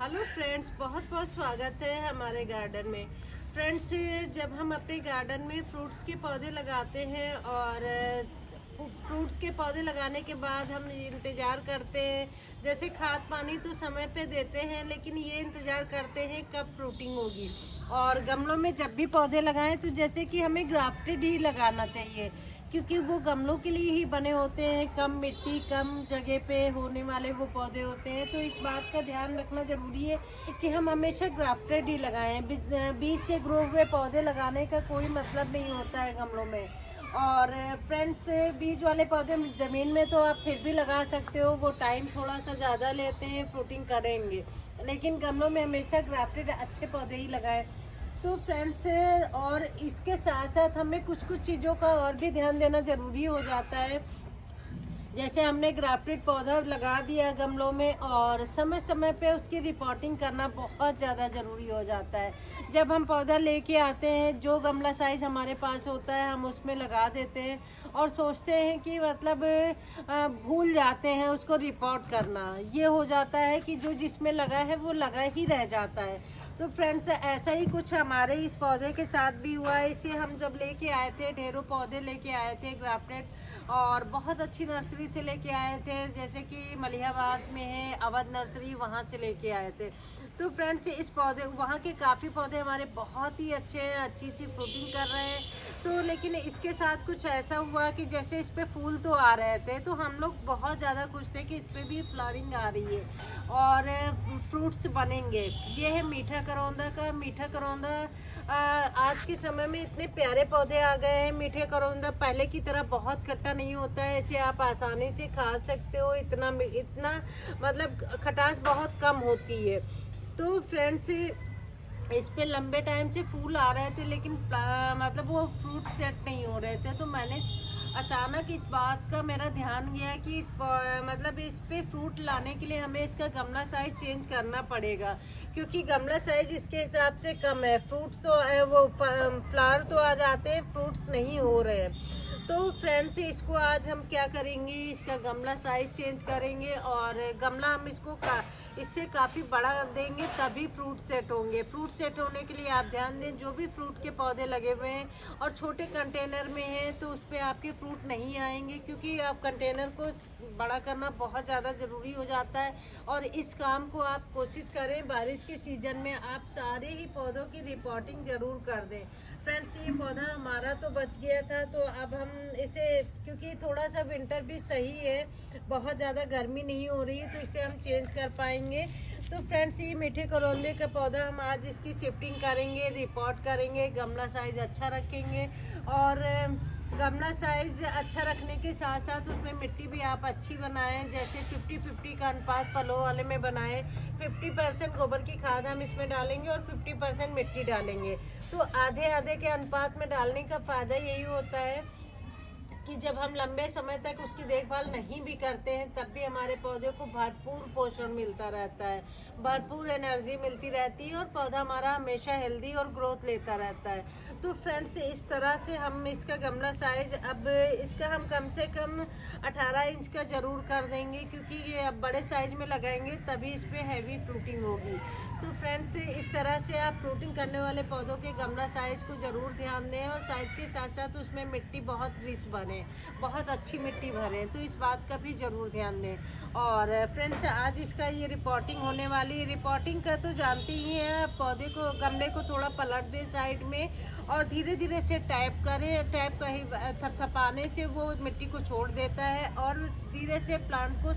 Hello friends, बहुत बहुत स्वागत है हमारे गार्डन में। फ्रेंड्स, जब हम अपने गार्डन में फ्रूट्स के पौधे लगाते हैं और फ्रूट्स के पौधे लगाने के बाद हम इंतज़ार करते हैं, जैसे खाद पानी तो समय पे देते हैं, लेकिन ये इंतज़ार करते हैं कब फ्रूटिंग होगी। और गमलों में जब भी पौधे लगाएं तो जैसे कि हमें ग्राफ्टेड ही लगाना चाहिए, क्योंकि वो गमलों के लिए ही बने होते हैं। कम मिट्टी कम जगह पे होने वाले वो पौधे होते हैं, तो इस बात का ध्यान रखना ज़रूरी है कि हम हमेशा ग्राफ्टेड ही लगाएं। बीज से ग्रो हुए पौधे लगाने का कोई मतलब नहीं होता है गमलों में। और फ्रेंड्स, बीज वाले पौधे ज़मीन में तो आप फिर भी लगा सकते हो, वो टाइम थोड़ा सा ज़्यादा लेते हैं, फ्रूटिंग करेंगे। लेकिन गमलों में हमेशा ग्राफ्टेड अच्छे पौधे ही लगाएं। तो फ्रेंड्स, और इसके साथ साथ हमें कुछ कुछ चीज़ों का और भी ध्यान देना ज़रूरी हो जाता है। जैसे हमने ग्राफ्टेड पौधा लगा दिया गमलों में, और समय समय पे उसकी रिपोर्टिंग करना बहुत ज़्यादा ज़रूरी हो जाता है। जब हम पौधा लेके आते हैं, जो गमला साइज़ हमारे पास होता है हम उसमें लगा देते हैं और सोचते हैं कि मतलब भूल जाते हैं उसको रिपोर्ट करना। ये हो जाता है कि जो जिसमें लगा है वो लगा ही रह जाता है। तो फ्रेंड्स, ऐसा ही कुछ हमारे इस पौधे के साथ भी हुआ है। इसे हम जब लेके आए थे, ढेरों पौधे लेके आए थे ग्राफ्टेड, और बहुत अच्छी नर्सरी से लेके आए थे, जैसे कि मलिहाबाद में है अवध नर्सरी, वहाँ से लेके आए थे। तो फ्रेंड्स, इस पौधे वहाँ के काफ़ी पौधे हमारे बहुत ही अच्छे हैं, अच्छी सी फ्रूटिंग कर रहे हैं। तो लेकिन इसके साथ कुछ ऐसा हुआ कि जैसे इस पे फूल तो आ रहे थे, तो हम लोग बहुत ज़्यादा खुश थे कि इस पे भी फ्लावरिंग आ रही है और फ्रूट्स बनेंगे। ये है मीठा करौंदा का। मीठा करौंदा आज के समय में इतने प्यारे पौधे आ गए हैं। मीठे करौंदा पहले की तरह बहुत खट्टा नहीं होता है, इसे आप आसानी से खा सकते हो। इतना इतना मतलब खटास बहुत कम होती है। तो फ्रेंड्स, इस पे लंबे टाइम से फूल आ रहे थे, लेकिन मतलब वो फ्रूट सेट नहीं हो रहे थे। तो मैंने अचानक इस बात का मेरा ध्यान गया कि मतलब इस पे फ्रूट लाने के लिए हमें इसका गमला साइज चेंज करना पड़ेगा, क्योंकि गमला साइज इसके हिसाब से कम है। फ्रूट्स तो वो फ्लावर तो आ जाते हैं, फ्रूट्स नहीं हो रहे हैं। तो फ्रेंड्स, इसको आज हम क्या करेंगे, इसका गमला साइज चेंज करेंगे और गमला हम इसको इससे काफ़ी बड़ा देंगे, तभी फ्रूट सेट होंगे। फ्रूट सेट होने के लिए आप ध्यान दें, जो भी फ्रूट के पौधे लगे हुए हैं और छोटे कंटेनर में हैं तो उस पर आपके फ्रूट नहीं आएंगे, क्योंकि आप कंटेनर को बड़ा करना बहुत ज़्यादा ज़रूरी हो जाता है। और इस काम को आप कोशिश करें, बारिश के सीज़न में आप सारे ही पौधों की रिपोर्टिंग ज़रूर कर दें। फ्रेंड्स, ये पौधा हमारा तो बच गया था, तो अब हम इसे, क्योंकि थोड़ा सा विंटर भी सही है, बहुत ज़्यादा गर्मी नहीं हो रही है, तो इसे हम चेंज कर पाएंगे। तो फ्रेंड्स, ये मीठे करौंदे का पौधा हम आज इसकी शिफ्टिंग करेंगे, रिपोर्ट करेंगे, गमला साइज अच्छा रखेंगे। और गमला साइज अच्छा रखने के साथ साथ उसमें मिट्टी भी आप अच्छी बनाएं, जैसे 50-50 का अनुपात फलों वाले में बनाएं। 50% गोबर की खाद हम इसमें डालेंगे और 50% मिट्टी डालेंगे। तो आधे आधे के अनुपात में डालने का फ़ायदा यही होता है कि जब हम लंबे समय तक उसकी देखभाल नहीं भी करते हैं, तब भी हमारे पौधे को भरपूर पोषण मिलता रहता है, भरपूर एनर्जी मिलती रहती है और पौधा हमारा हमेशा हेल्दी और ग्रोथ लेता रहता है। तो फ्रेंड्स, इस तरह से हम इसका गमला साइज, अब इसका हम कम से कम 18 इंच का ज़रूर कर देंगे, क्योंकि ये अब बड़े साइज में लगाएंगे तभी इस पर हैवी फ्रूटिंग होगी। तो फ्रेंड्स, इस तरह से आप फ्रूटिंग करने वाले पौधों के गमला साइज़ को ज़रूर ध्यान दें, और साइज के साथ साथ उसमें मिट्टी बहुत रिच बने, बहुत अच्छी मिट्टी भरें, तो इस बात का भी ज़रूर ध्यान दें। और फ्रेंड्स, आज इसका ये रिपोर्टिंग होने वाली, रिपोर्टिंग का तो जानते ही हैं, पौधे को, गमले को थोड़ा पलट दें साइड में और धीरे धीरे से टैप करें। टैप कहीं थपथपाने से वो मिट्टी को छोड़ देता है और धीरे से प्लांट को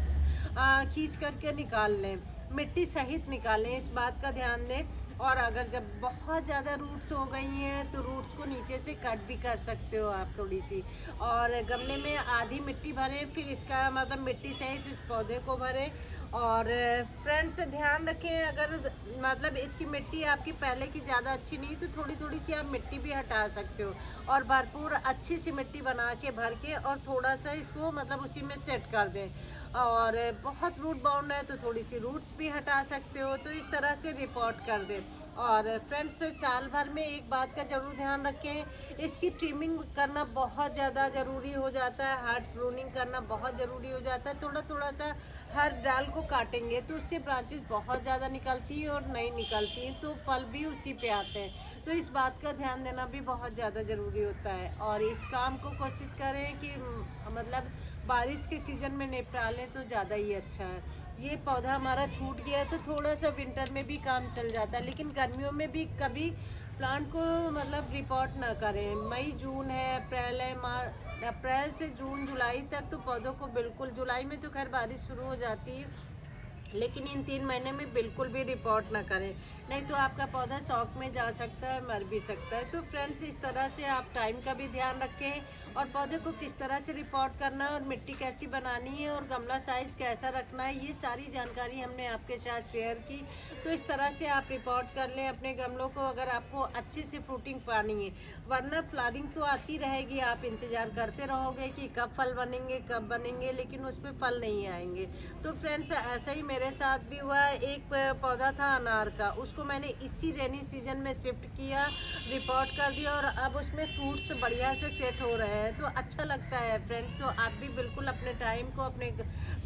खींच करके निकाल लें, मिट्टी सहित निकालें, इस बात का ध्यान दें। और अगर जब बहुत ज़्यादा रूट्स हो गई हैं तो रूट्स को नीचे से कट भी कर सकते हो आप थोड़ी सी, और गमले में आधी मिट्टी भरें, फिर इसका मतलब मिट्टी सहित इस पौधे को भरें। और फ्रेंड्स, ध्यान रखें, अगर मतलब इसकी मिट्टी आपकी पहले की ज़्यादा अच्छी नहीं तो थोड़ी थोड़ी सी आप मिट्टी भी हटा सकते हो, और भरपूर अच्छी सी मिट्टी बना के भर के और थोड़ा सा इसको मतलब उसी में सेट कर दें। और बहुत रूट बाउंड है तो थोड़ी सी रूट्स भी हटा सकते हो, तो इस तरह से रिपोर्ट कर दें। और फ्रेंड्स साल भर में एक बात का ज़रूर ध्यान रखें, इसकी ट्रिमिंग करना बहुत ज़्यादा ज़रूरी हो जाता है, हार्ड प्रूनिंग करना बहुत ज़रूरी हो जाता है। थोड़ा थोड़ा सा हर डाल को काटेंगे तो उससे ब्रांचेस बहुत ज़्यादा निकलती हैं और नहीं निकलती हैं, तो फल भी उसी पे आते हैं। तो इस बात का ध्यान देना भी बहुत ज़्यादा ज़रूरी होता है और इस काम को कोशिश करें कि मतलब बारिश के सीज़न में निपटा लें तो ज़्यादा ही अच्छा है। ये पौधा हमारा छूट गया है तो थोड़ा सा विंटर में भी काम चल जाता है, लेकिन गर्मियों में भी कभी प्लांट को मतलब रिपोर्ट ना करें। मई जून है, अप्रैल है, अप्रैल से जून जुलाई तक तो पौधों को बिल्कुल, जुलाई में तो खैर बारिश शुरू हो जाती है, लेकिन इन 3 महीने में बिल्कुल भी रिपोर्ट ना करें, नहीं तो आपका पौधा शौक में जा सकता है, मर भी सकता है। तो फ्रेंड्स इस तरह से आप टाइम का भी ध्यान रखें और पौधे को किस तरह से रिपोर्ट करना है और मिट्टी कैसी बनानी है और गमला साइज़ कैसा रखना है, ये सारी जानकारी हमने आपके साथ शेयर की। तो इस तरह से आप रिपोर्ट कर लें अपने गमलों को, अगर आपको अच्छे से फ्रूटिंग पानी है। वरना फ्लावरिंग तो आती रहेगी, आप इंतज़ार करते रहोगे कि कब फल बनेंगे, लेकिन उस पर फल नहीं आएंगे। तो फ्रेंड्स ऐसा ही मेरे साथ भी हुआ। एक पौधा था अनार का, उसको मैंने इसी रेनी सीजन में शिफ्ट किया, रिपोर्ट कर दिया और अब उसमें फ्रूट्स बढ़िया से सेट हो रहे हैं, तो अच्छा लगता है फ्रेंड्स। तो आप भी बिल्कुल अपने टाइम को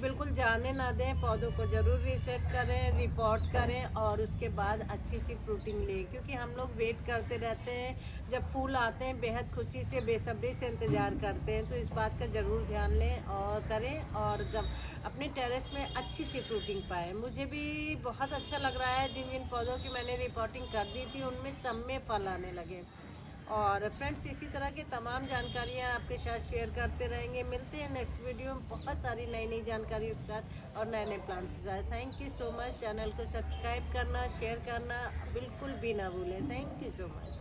बिल्कुल जाने ना दें, पौधों को ज़रूर रीसेट करें, रिपोर्ट करें और उसके बाद अच्छी सी फ्रूटिंग लें, क्योंकि हम लोग वेट करते रहते हैं, जब फूल आते हैं बेहद खुशी से बेसब्री से इंतज़ार करते हैं। तो इस बात का ज़रूर ध्यान लें और करें और अपने टेरेस में अच्छी सी फ्रूटिंग पाएँ। मुझे भी बहुत अच्छा लग रहा है, जिन जिन पौधों की मैंने रिपोर्टिंग कर दी थी उनमें सब में फल आने लगे। और फ्रेंड्स इसी तरह की तमाम जानकारियाँ आपके साथ शेयर करते रहेंगे। मिलते हैं नेक्स्ट वीडियो में बहुत सारी नई नई जानकारियों के साथ और नए नए प्लांट के साथ। Thank you so much. Channel को सब्सक्राइब करना, शेयर करना बिल्कुल भी ना भूलें। Thank you so much.